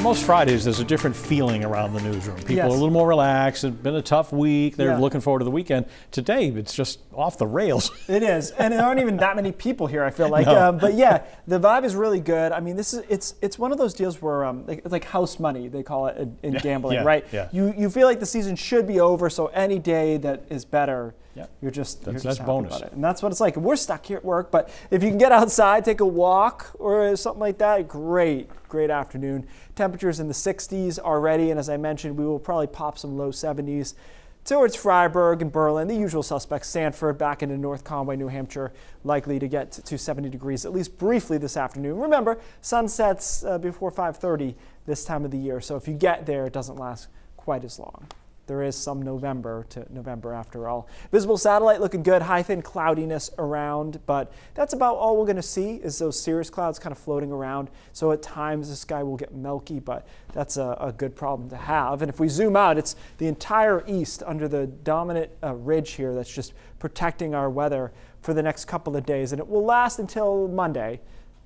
most Fridays, there's a different feeling around the newsroom. People Yes. are a little more relaxed. It's been a tough week. They're Yeah. looking forward to the weekend. Today, it's just off the rails. It is, and there aren't even that many people here, I feel like. No. But yeah, the vibe is really good. I mean, it's one of those deals where it's like house money, they call it in gambling, yeah, right? yeah. You feel like the season should be over, so any day that is better, Yeah. you're just That's happy bonus. about it. And that's what it's like. We're stuck here at work, but if you can get outside, take a walk or something like that, great afternoon. Temperatures in the 60s already, and as I mentioned, we will probably pop some low 70s towards Freiburg and Berlin, the usual suspects. Sanford back into North Conway, New Hampshire, likely to get to 70 degrees at least briefly this afternoon. Remember, sun sets before 5:30 this time of the year, so if you get there, it doesn't last quite as long. There is some November to November after all. Visible satellite looking good, high thin cloudiness around, but that's about all we're going to see is those cirrus clouds kind of floating around. So at times the sky will get milky, but that's a good problem to have. And if we zoom out, it's the entire east under the dominant ridge here that's just protecting our weather for the next couple of days. And it will last until Monday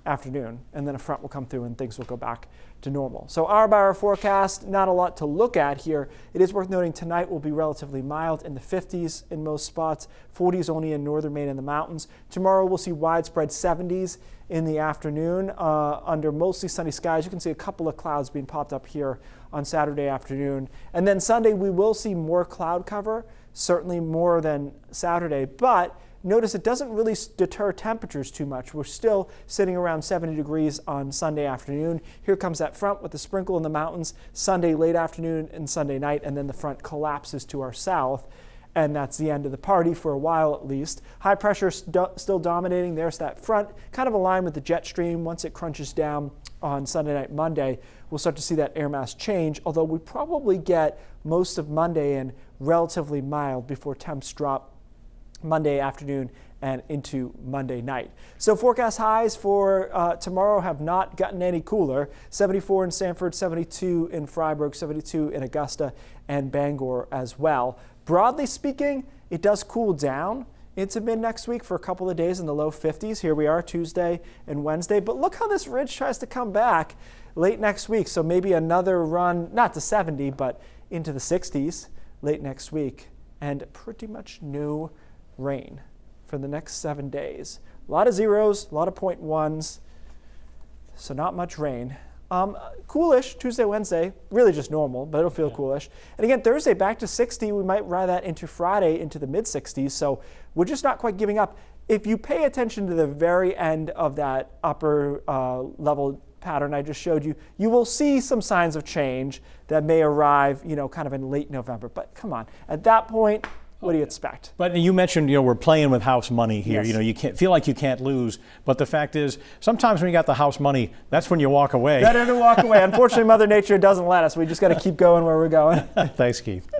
afternoon, and then a front will come through and things will go back to normal. So hour-by-hour forecast, not a lot to look at here. It is worth noting tonight will be relatively mild in the 50s in most spots, 40s only in northern Maine and the mountains. Tomorrow we'll see widespread 70s in the afternoon under mostly sunny skies. You can see a couple of clouds being popped up here on Saturday afternoon. And then Sunday we will see more cloud cover, certainly more than Saturday, but notice it doesn't really deter temperatures too much. We're still sitting around 70 degrees on Sunday afternoon. Here comes that front with the sprinkle in the mountains Sunday late afternoon and Sunday night, and then the front collapses to our south, and that's the end of the party for a while at least. High pressure still dominating. There's that front, kind of aligned with the jet stream. Once it crunches down on Sunday night, Monday, we'll start to see that air mass change, although we probably get most of Monday in relatively mild before temps drop Monday afternoon and into Monday night. So forecast highs for tomorrow have not gotten any cooler. 74 in Sanford, 72 in Freiburg, 72 in Augusta and Bangor as well. Broadly speaking, it does cool down into mid next week for a couple of days in the low 50s. Here we are Tuesday and Wednesday, but look how this ridge tries to come back late next week. So maybe another run, not to 70, but into the 60s late next week, and pretty much no rain for the next 7 days. A lot of zeros, a lot of 0.1s, so not much rain. Coolish Tuesday, Wednesday, really just normal, but it'll feel coolish. And again, Thursday back to 60. We might ride that into Friday into the mid 60s. So we're just not quite giving up. If you pay attention to the very end of that upper level pattern I just showed you, you will see some signs of change that may arrive, kind of in late November. But come on, at that point, what do you expect? But you mentioned, we're playing with house money here. Yes. You can't feel like you can't lose. But the fact is, sometimes when you got the house money, that's when you walk away. Better to walk away. Unfortunately, Mother Nature doesn't let us. We just got to keep going where we're going. Thanks, Keith.